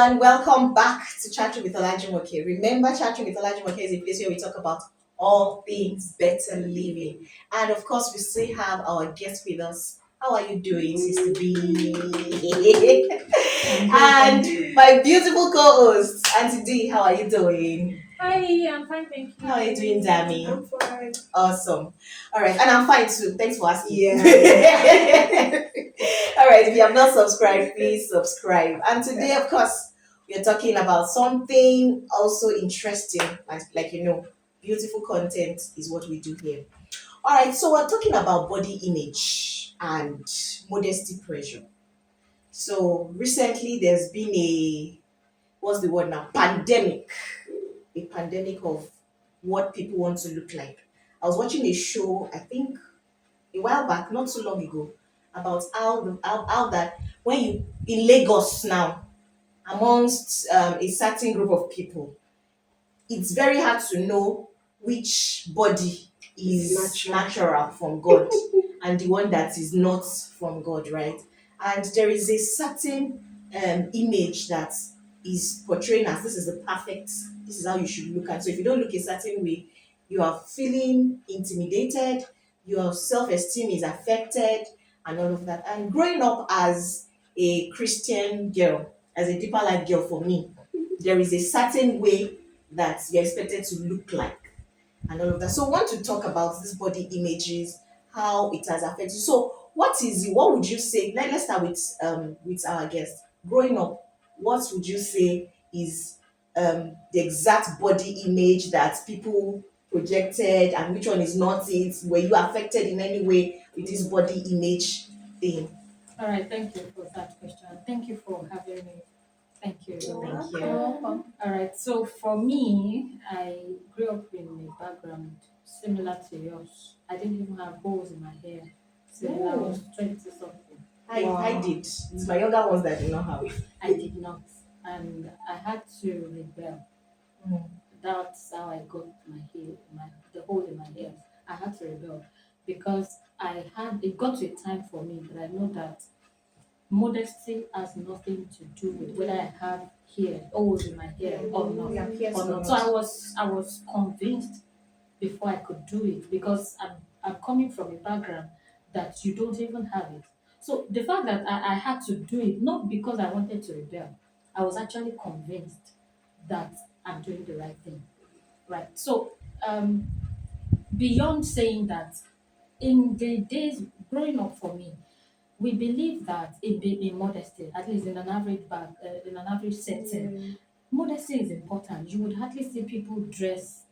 everyone. Welcome back to Chatting with Olajumoke. Remember, Chatting with Olajumoke is a place where we talk about all things better living. And of course, we still have our guest with us. How are you doing, Sister B? And my beautiful co-host, Auntie D. How are you doing? Hi, I'm fine, thank you. How are you doing, Dami? I'm fine. Awesome. All right, and I'm fine too. Thanks for asking. Yeah. All right, if you have not subscribed, please subscribe. And today, of course, we are talking about something also interesting, beautiful content is what we do here. All right, so we're talking about body image and modesty pressure. So recently, there's been what's the word now? A pandemic of what people want to look like. I was watching a show, I think a while back, not too long ago, about how that when you in Lagos now, amongst a certain group of people, it's very hard to know which body is natural from God and the one that is not from God, right? And there is a certain image that is portraying as this is the perfect, this is how you should look at. So if you don't look a certain way, you are feeling intimidated, your self-esteem is affected, and all of that. And growing up as a Christian girl, as a deeper life girl for me, there is a certain way that you're expected to look like and all of that. So I want to talk about this body images, how it has affected. So what would you say? Let's start with our guest. Growing up, what would you say is the exact body image that people projected and which one is not it? Were you affected in any way with this body image thing? All right, thank you for that question. Thank you for having me. Thank you. Thank you. All right, so for me, I grew up in a background similar to yours. I didn't even have bows in my hair till I was 20 something. I did. It's my younger ones that did not have it. I did not, and I had to rebel. Mm. That's how I got my hair, the hole in my hair. I had to rebel because it got to a time for me that I know that modesty has nothing to do with whether I have hair, holes in my hair or not. Yeah, yes Or or not. not. So I was convinced before I could do it because I'm coming from a background that you don't even have it. So the fact that I had to do it not because I wanted to rebel, I was actually convinced that I'm doing the right thing. Right. So beyond saying that, in the days growing up for me, we believe that in modesty, at least in an average setting, modesty is important. You would hardly see people dress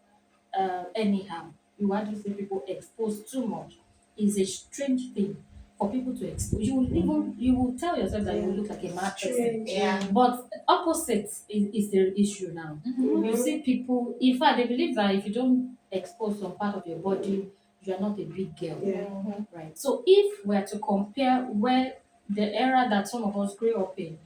anyhow. You would hardly see people exposed too much. It's a strange thing for people to expose. You will tell yourself that you will look like a mad person. Yeah. But opposite is the issue now. You see people, in fact, they believe that if you don't expose some part of your body, you are not a big girl. Yeah. Right. So if we're to compare where the era that some of us grew up in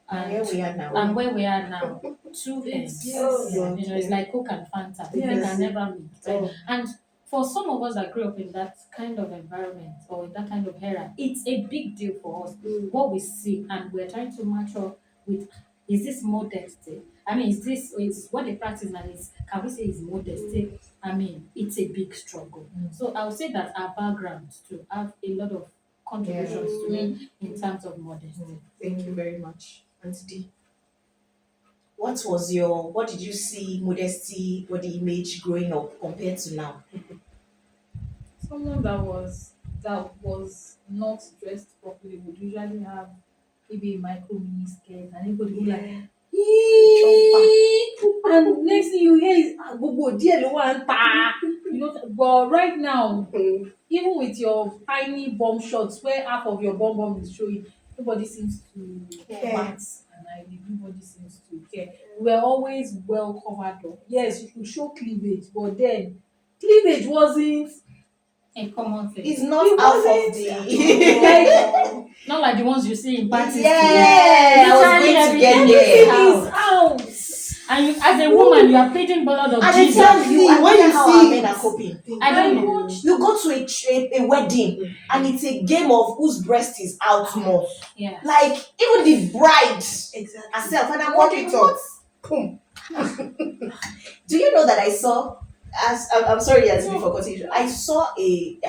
And where we are now. and where we are now, two ends. Yes. It's like Coke and Fanta. They Yes. can never meet. Right? Oh. And for some of us that grew up in that kind of environment or in that kind of era, it's a big deal for us. What we see and we're trying to match up with, is this modesty? I mean, is what they practice now is, can we say is modesty? I mean, it's a big struggle. So I would say that our backgrounds to have a lot of contributions to make in terms of modesty. Thank you very much, Auntie D. What did you see modesty body image growing up compared to now? Someone that was not dressed properly would usually have maybe a micro mini skirt and everybody would like and next thing you hear is gbogbo díẹ̀ ló wà ń ta but right now even with your tiny bum shorts where half of your bum is showing, nobody seems to Care. bat an eye. Nobody seems to care. We're always well covered up. Yes, you could show cleavage, but then cleavage wasn't A common thing. It's not It half of wasn't- the. Not like the ones you see in parties. Yeah, I was Literally going to everything get is there. out. it's out. And you, as a woman, you are pleading blood of And I Jesus. tell you, I When wonder you how see our men it. are coping. I don't know. You go to a wedding and it's a game of whose breast is out more. Yeah. Like even the bride Exactly. herself, and I'm Walk wondering it up. what. Boom. Do you know that I saw? As I'm sorry, as before continuation, I saw a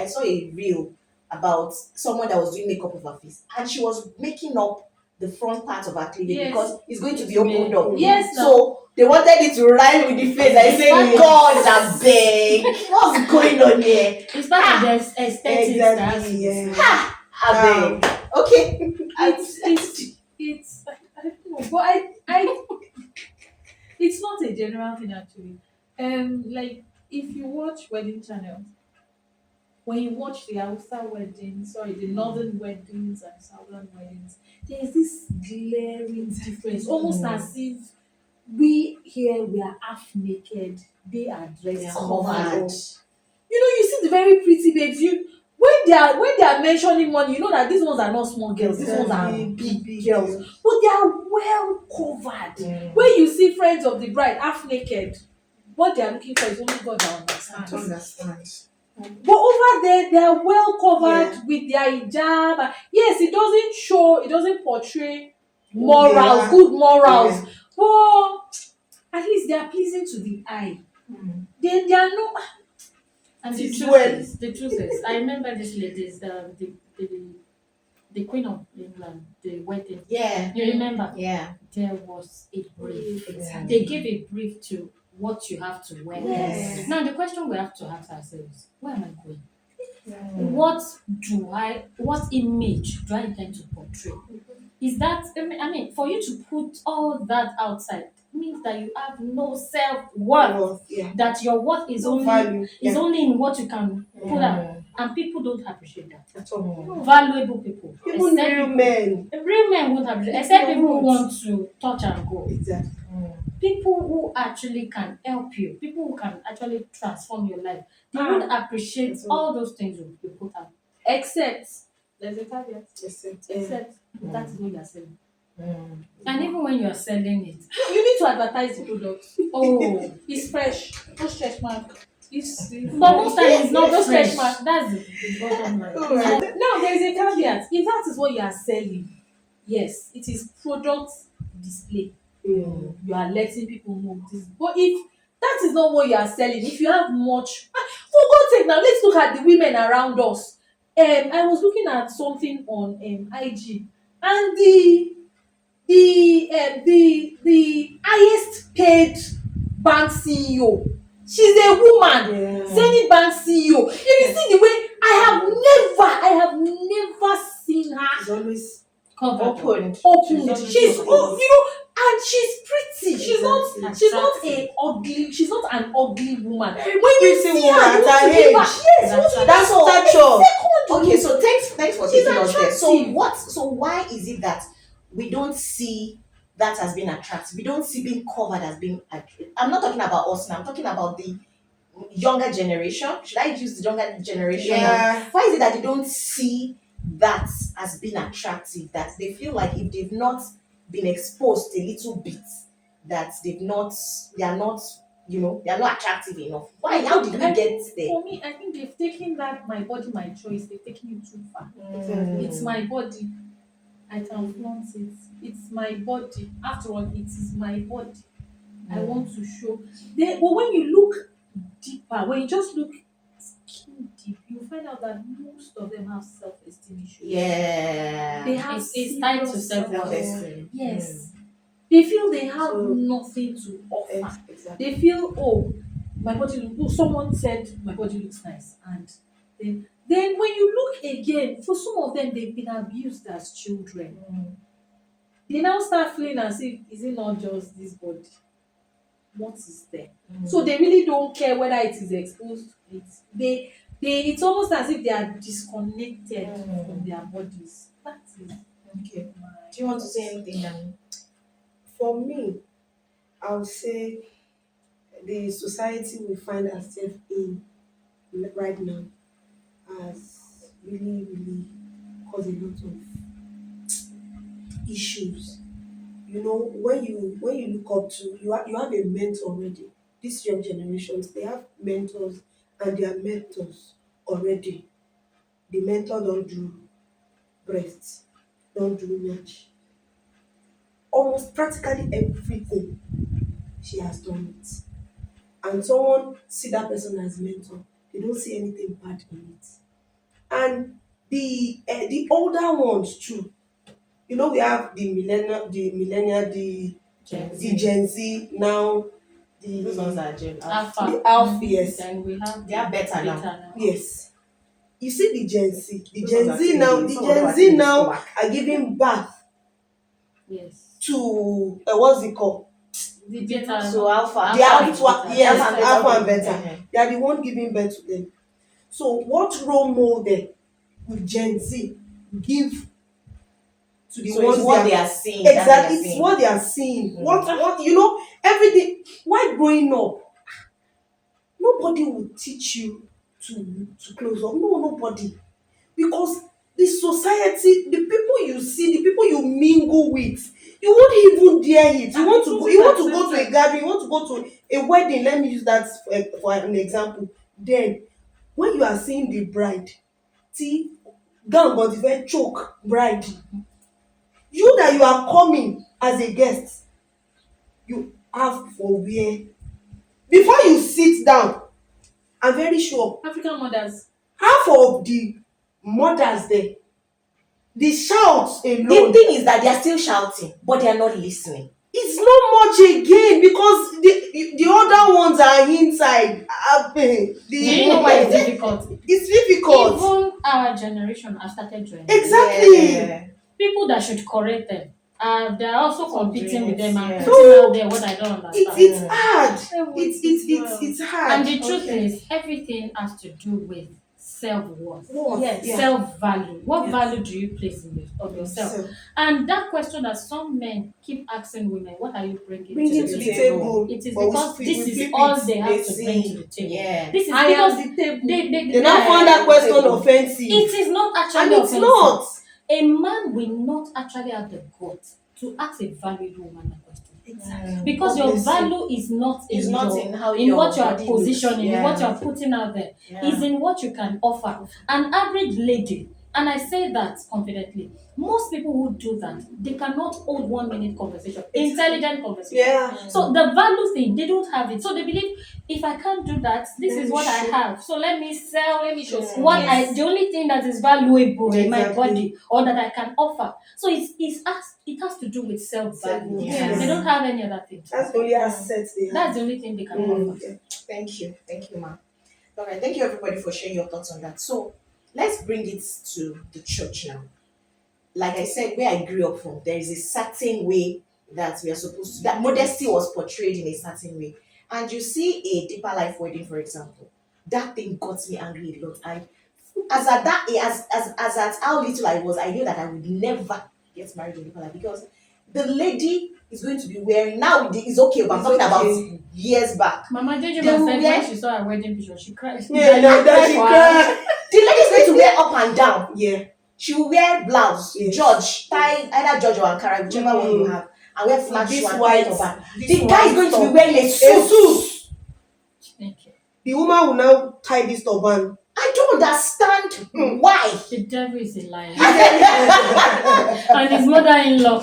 reel about someone that was doing makeup of her face, and she was making up the front part of her cleavage Yes. because it's going to be opened up. Yes, So they wanted it to rhyme with the face. I say, Yes. God, I beg, what's going on here? It's part of the aesthetics that has to Exactly. be Yeah. said. I beg. Okay. It's I don't know, but I it's not a general thing actually. Like if you watch wedding channels, when you watch the Hausa weddings, sorry, the northern weddings and southern weddings, there's this glaring difference, almost as if we here we are half naked, they are They dressed are covered covered. up. You know, you see the very pretty babes. You when they are mentioning money, you know that these ones are not small girls. These ones are big girls, but they are well covered. When you see friends of the bride half naked, what they are looking for is only God that I don't understands. understand. But over there, they are well covered Yeah. with their hijab. Yes, it doesn't show, it doesn't portray Who morals, they are. good morals, Yeah. but at least they are pleasing to the eye. They are not. And It the is truth well. is, I remember this ladies, the Queen of England, the wedding. Yeah. You remember? Yeah. There was a brief. Exactly. They gave a brief to what you have to wear. Yes. Now the question we have to ask ourselves: where am I going? Mm. What image do I intend to portray? Is that, I mean, for you to put all that outside means that you have no self-worth. Well, yeah. That your worth is No only value. is Yeah. only in what you can put out. Mm. And people don't appreciate that. At all. Valuable people. Even except real people- men. Real men won't appreciate, People except people who won't. want to touch and go. Exactly. People who actually can help you, people who can actually transform your life, they won't appreciate That's all. all those things you put out. Except there's a caveat. Except that is what you are selling. Mm. And even when you are selling it, You need to advertise the product. oh, It's fresh. No stretch mark. It's but most times it's not No fresh. stretch mark. That's the bottom line. Alright. Now there is a caveat. If that is what you are selling, yes, it is product display. Mm. You are letting people know this. But if that is not what you are selling, if you have much, for God's sake, now let's look at the women around us. I was looking at something on IG, and the highest paid bank CEO, she's a woman. Yeah. Zenith Bank CEO. If you see the way I have never seen her It's always Covered. Opened. open. She's open. and she's pretty. She's not a ugly. She's not an ugly woman. When you pretty see woman her, you at her want to give her. age. Yes, what That's all. stature. Okay, so thanks for She's taking us there. attractive. So why is it that we don't see that as being attractive? We don't see being covered as being attractive. I'm not talking about us now. I'm talking about the younger generation. Should I use the younger generation? Yeah. Why is it that they don't see that as being attractive? That they feel like if they've not been exposed a little bit, that they are not, they are not attractive enough. Why? How did we get there? For me, I think they've taken that my body, my choice. They've taken it too far. Exactly. It's my body. I can flaunt it. It's my body. After all, it is my body. I want to show. But when you look deeper, when you just look skin deep, you find out that most of them have self-esteem issues. Yeah. They have It's tied to serious self-worth. Self-esteem. Yes. They feel they have So- nothing to offer. Exactly. They feel, oh, my body someone said my body looks nice. And then when you look again, for some of them, they've been abused as children. They now start feeling as if, is it not just this body? What is there? So they really don't care whether it is exposed. It's almost as if they are disconnected from their bodies. That is Okay. my. Do you want to say anything, Danny? For me, I would say the society we find ourselves in right now has really, really caused a lot of issues. when you look up to you have a mentor already. These young generations, they have mentors, and their mentors already. The mentor don't do breasts, don't do much. Almost practically everything she has done it. And someone see that person as mentor, they don't see anything bad in it. And the older ones too. We have Gen the Z, Gen Z now, Those ones the are Gen Alpha. the Alpha, yes. Then we have They are better now. now. Yes. You see the Gen Z. The Those Gen ones are Z now, teenagers. the Some of them Gen are Z teenagers now whack. are giving birth Yes. to what's it called? The beta. So Alpha. The Alpha Alpha, and yes, beta. Alpha and okay. Beta. They are the one giving birth to them. So what role model will Gen Z give to the So ones it's what they they are are seeing. that they are exactly it's seeing. what they are seeing. Mm. What everything. Why growing up, nobody will teach you to close up. No, nobody. Because the society, the people you see, the people you mingle with, you won't even dare it. You want to go to a gathering, you want to go to a wedding. Let me use that for an example. Then when you are seeing the bride, see, gown but very choke bride. You that you are coming as a guest, you have for wear. Before you sit down, I'm very sure African mothers. half of the mothers there, the shouts The alone, thing is that they are still shouting, but they are not listening. it's not much again because the other ones are inside. Do you know why it's difficult? It's difficult. Even our generation have started joining. Exactly. Yeah. People that should correct them. They are also competing with them and Yeah. putting out there what I don't understand. It's hard. Well. It's hard. And the truth Okay. is, everything has to do with self-worth, Yes. Yeah. self-value. What Yes. value do you place on yourself? And that question that some men keep asking women, what are you bringing Bring to it the to the table? table. It is But we because flip- this we is flip all it. they have They to bring see. to the table. Yeah. This is I because am the table. They now find that question Table. offensive. it is not And actually it's offensive. not. A man will not actually have the guts to ask a valued woman a question. Exactly. Because God your bless you. value is not It's in not your, in how in your what you are body looks. positioning, in Yeah. what you are putting out there. Yeah. Is in what you can offer. An average lady, and I say that confidently, most people who do that, they cannot hold 1 minute conversation, intelligent conversation. Yeah. So the value thing, they don't have it. So they believe if I can't do that, this Let is me what I show. have. So let me sell, let me show Yeah. what Yes. the only thing that is valuable in my Exactly. body or that I can offer. So it has to do with self-value. Yes. They don't have any other thing. That's the only asset they have. That's the only thing they can offer. Yeah. Thank you, ma. All right, thank you everybody for sharing your thoughts on that. So let's bring it to the church now. Like I said, where I grew up from, there is a certain way that we are supposed to. That modesty was portrayed in a certain way, and you see a deeper life wedding, for example. That thing got me angry a lot. As at that, as at how little I was, I knew that I would never get married in deeper life because the lady is going to be wearing now. It's okay, but I'm It's talking okay. about years back. Mama Jojo They will said wear- when she saw her wedding picture, she cried. Yeah, no, that she cried. The lady is going to wear up and down. Yeah. She will wear blouse, Yes. George, tie either George or Ankara, whichever one you have, and wear flat This shoe and white. tie it up. This The guy is white going to be top. wearing a A suit. suit. Thank you. The woman will now tie this turban. I don't understand why. The devil is a liar. And his mother-in-law.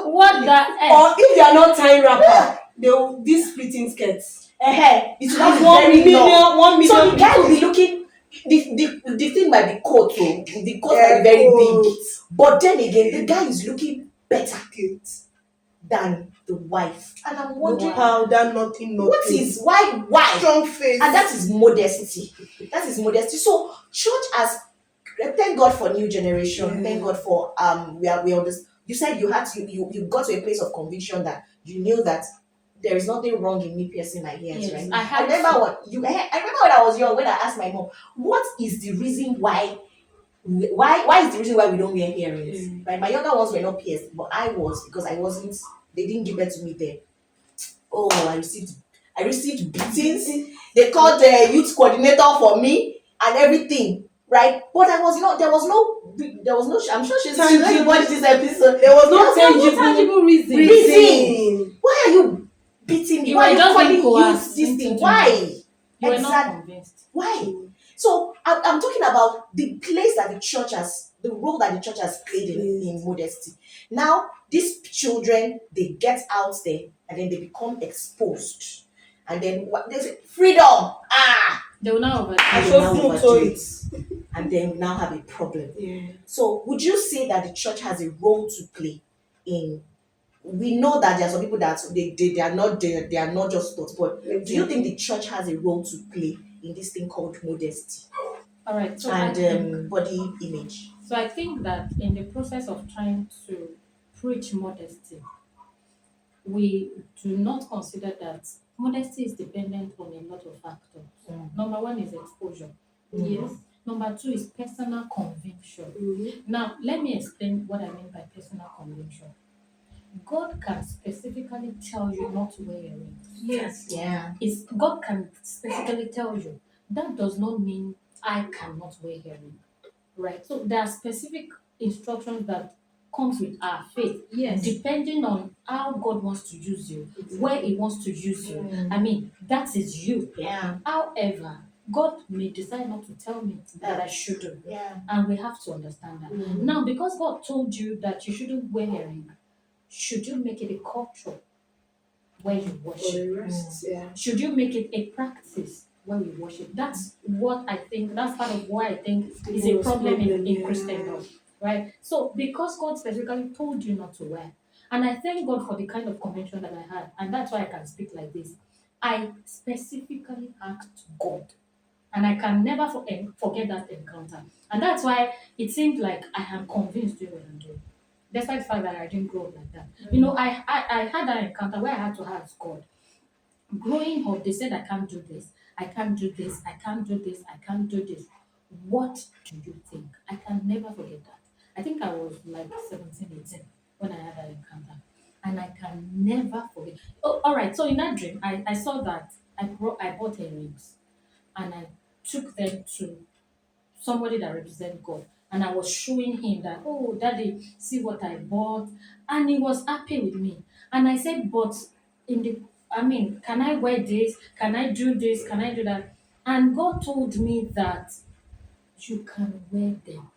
What the heck? Or if they are not tying wrapper, they will these splitting skirts. It should have Have 1 million. 1 million. So the guy will be looking. The thing might be coat, so the coat might be very coat. big. But then again, the guy is looking better than the wife, and I'm wondering Powder, nothing. what is why. strong face. And that is modesty. That is modesty. So church has thank God for new generation. Yeah. Thank God for we on this. You said you got to a place of conviction that you knew that there is nothing wrong in me piercing my ears, Yes, right? I remember I remember when I was young when I asked my mom, what is the reason why is the reason why we don't wear earrings? Right? My younger ones were not pierced, but I was because I wasn't. They didn't give it to me there. Oh, I received beatings. They called the youth coordinator for me and everything. right? But there was no, I'm sure she's going to Tangible. watch this episode. There was no There was tangible tangible reason. reason. Why are you beating me? You Why are were you just calling being you coerced this into thing? doing Why? it. You were not Exactly. convinced. Why? So I'm talking about the place that the role that the church has played in modesty. Now, these children, they get out there and then they become exposed. And then what they say, freedom. They will now overdo I And it. they showed now you overdo to it. And then we now have a problem. Yeah. So would you say that the church has a role to play in, we know that there are some people that they are not just taught, but do you think the church has a role to play in this thing called modesty All right. So I and think body image? so. I think that in the process of trying to preach modesty, we do not consider that modesty is dependent on a lot of factors. Number one is exposure. Yes. Number two is personal conviction. Now, let me explain what I mean by personal conviction. God can specifically tell you not to wear earrings. Yes. Yeah. God can specifically tell you. That does not mean I cannot wear earrings. Right? So there are specific instructions that comes with our faith, Yes. depending on how God wants to use you, where He wants to use you. I mean, that is you. Yeah. However, God may decide not to tell me that I shouldn't. Yeah. And we have to understand that. Now, because God told you that you shouldn't wear earring, should you make it a culture where you For worship? the rest, yeah. Should you make it a practice where we worship? That's what I think, that's part of why I think is a Most problem in problem, Christendom. Right? So because God specifically told you not to wear, and I thank God for the kind of convention that I had, and that's why I can speak like this. I specifically asked God, and I can never forget that encounter. And that's why it seemed like I am convinced doing what I'm doing, despite the fact that I didn't grow up like that. You know, I had that encounter where I had to ask God. Growing up, they said I can't do this, I can't do this, I can't do this, I can't do this. What do you think? I can never forget that. I think I was like 17, 18 when I had that encounter. And I can never forget. Oh, all right. So in that dream, I saw that I bought earrings and I took them to somebody that represents God. And I was showing him that, oh, daddy, see what I bought. And he was happy with me. And I said, but can I wear this? Can I do this? Can I do that? And God told me that you can wear them.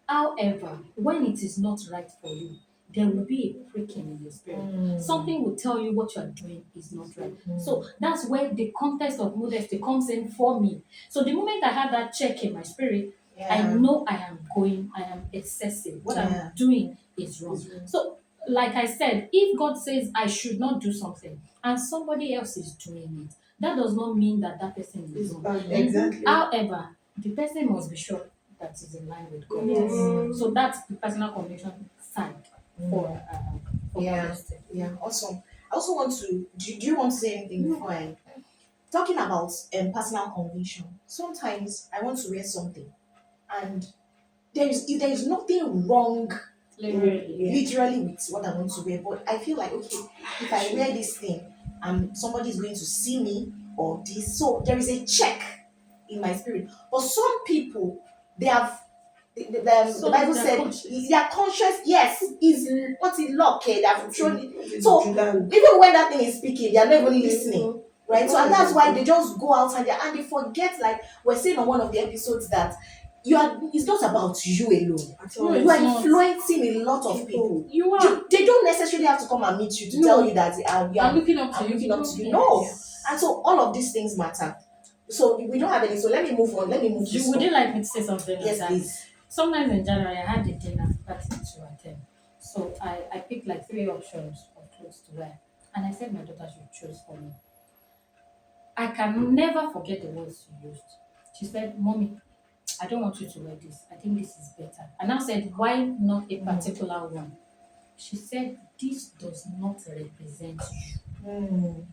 However, when it is not right for you, there will be a pricking in your spirit. Something will tell you what you are doing is not right. So that's where the context of modesty comes in for me. So the moment I had that check in my spirit, I know I am excessive. What I'm doing is wrong. So, like I said, if God says I should not do something and somebody else is doing it, that does not mean that that person is wrong. Exactly. However, the person must be sure that is in line with God. So that's the personal conviction side for Yeah. modesty. Yeah, awesome. I also want to, do you want to say anything before I, talking about personal conviction? Sometimes I want to wear something and there is nothing wrong literally with what I want to wear, but I feel like, okay, if I wear this thing and somebody is going to see me or this, so there is a check in my spirit. But some people, they have the So Bible they're said conscious. their conscience, yes, is what is locked. They have shown it. So Judan. even when that thing is speaking, they are not even listening. Right? So and that's why they just go out and they forget, like we're saying on one of the episodes, that it's not about you alone. No, You are it's not. influencing a lot of people. You are. They don't necessarily have to come and meet you to tell you that I'm looking up to I'm you. looking up to you. Yes. No. And so all of these things matter. So we don't have any. So let me move on. Let me move this Would on. you like me to say something like Yes, that? please. Sometimes in January, I had a dinner party to attend. So I picked like 3 options of clothes to wear. And I said my daughter should choose for me. I can never forget the words she used. She said, Mommy, I don't want you to wear this. I think this is better. And I said, why not a particular one? She said, this does not represent you.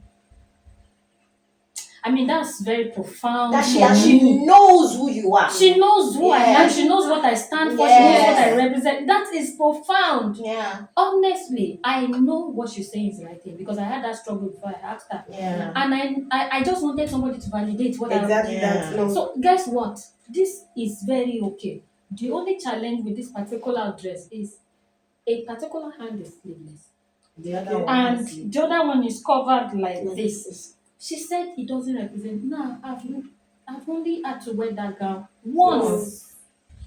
I mean, that's very profound. That for me. she knows who you are. She knows who I am. Yes. She knows what I stand for. Yes. She knows what I represent. That is profound. Yeah. Honestly, I know what she's saying is the right thing because I had that struggle before I asked her. Yeah. And I just wanted somebody to validate what Exactly Yeah. that. No. So guess what? this is very okay. The only challenge with this particular dress is a particular hand is sleeveless The other one and is you. the other one is covered like Like this. this. She said it doesn't represent. Now I've only had to wear that gown once,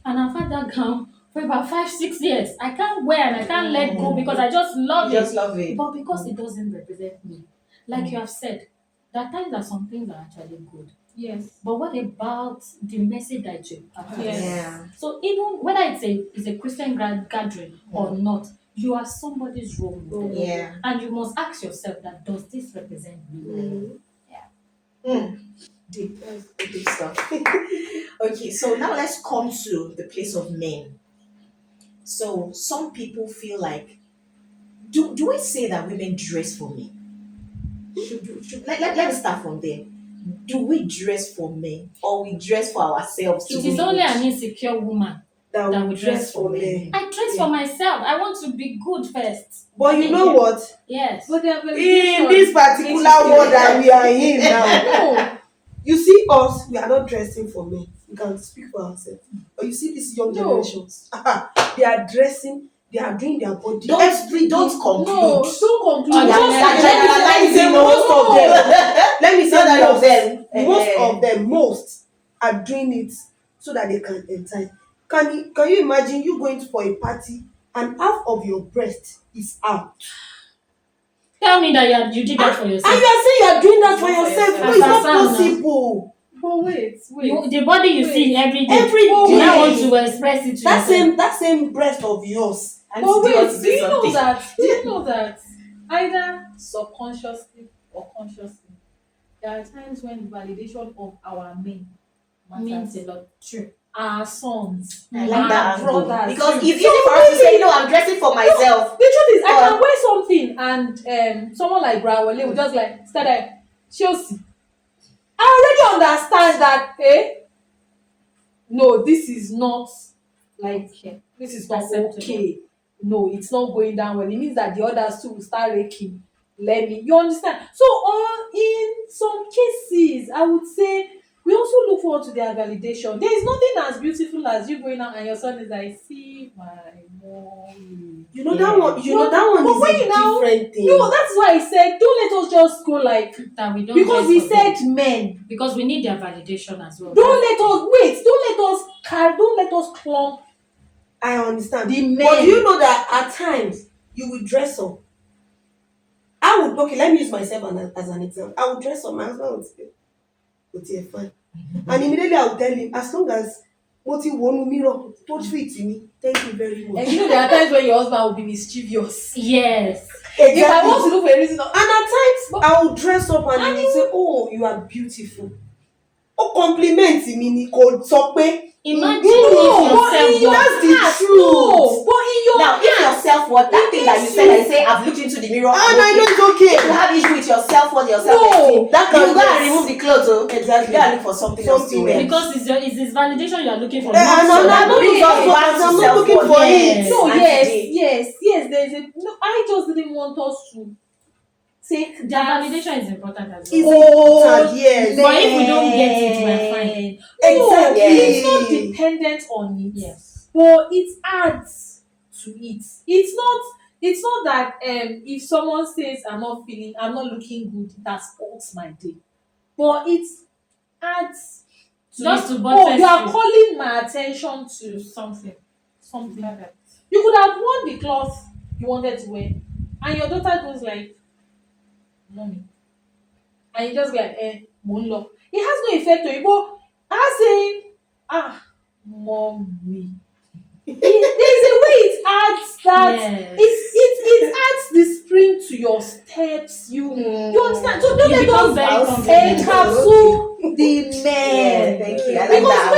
and I've had that gown for about 5 6 years. I can't wear and I can't let go because I just love You it. just love it. But because it doesn't represent me, like you have said, there are times that some things are actually good. Yes. But what about the message that you have? Yes. Yeah. So even whether it's a Christian gathering or not, you are somebody's role model. Yeah. And you must ask yourself that does this represent me? Deep, deep stuff. Okay, so now let's come to the place of men. So some people feel like, do we say that women dress for men? Let me start from there. Do we dress for men or we dress for ourselves? It to is be only good? an insecure woman That that we will dress for men. I dress for myself. I want to be good first. But you know what? Yes. But there are In validations. this particular world that we are in now, No. you see us, we are not dressing for men. We can speak for ourselves. But you see these young No. generations, they are dressing, they are doing their body. Don't conclude. No, don't conclude. Oh, You're Let me say generalizing most of them. Let me say Not all of most. them. Most of them, most are doing it so that they can entice. Can you imagine you going for a party and half of your breast is out? Tell me that you did that for And yourself. you are saying you are doing that for Not for yourself. yourself. No, it's not Fashion, no. possible. But wait. The body you see every day. Every You now want day. to express it to That yourself. that same breast of yours. And But do you want to wait, do say you know something? that? Do you know that either subconsciously or consciously, there are times when validation of our men Means matters. a lot. True. Our sons, I like our that angle. brothers. Because too. it's easy for us to say, no, I'm dressing for myself. The truth is, I Or- can wear something and someone like Brawale will just like start like Chelsea. I already understand that. No, this is not like this is not Acceptable. okay. No, it's not going down well. It means that the others too will start raking. Let me. You understand? So, in some cases, I would say we also look forward to their validation. There is nothing as beautiful as you going out and your son is like, see my mom. You know that one. You know that one But when is you a now- different thing. No, that's why I said don't let us just go like That we don't because dress we for them. said men. Because we need their validation as well. Don't let us wait. Don't let us clump I understand. the men. But do you know that at times you will dress up? I would let me use myself as an example. I would dress up. My husband would say, "But you're fine," and immediately I would tell him, as long as what you want mirror touch fit to me, thank you very much. And you know there are times when your husband will be mischievous. Yes. If I want to look for a reason, And at times I will dress up and he will say, "Oh, you are beautiful." Oh, compliment mi ni kò sọ pé. Imagine No, if your that's self-worth. the truth. no, but in your Now, if your self-worth, that thing that you said, I say, I've looked into the mirror. And I know it's If you okay. have issue with your self-worth, your No, self-esteem, that you can go and remove the clothes. Oh. Exactly. You gotta look for something else to Something wear. else. Because it's his validation you are looking for. And I'm not not looking for Really? it. I'm not looking for Yes. it. no, And yes, today- yes. There is a no. I just didn't want us to take Their that. validation is important as Is well. important, yes. But if we don't get it, we're fine. Exactly. It's not dependent on it. Yes. But it adds to it. It's not that if someone says I'm not looking good, that spoils my day. But it adds to Just it. to buttress You are you. calling my attention to something like that. You could have worn the cloth you wanted to wear, and your daughter goes like, "Mommy," and you just be like, "Mo ń lọ." It has no effect on you, but her saying, "Mommy," there's a way it adds that. Yes. It adds the spring to your steps. You understand? So don't You let become us very confident. encapsule the men. Yeah, thank you. I like Because that.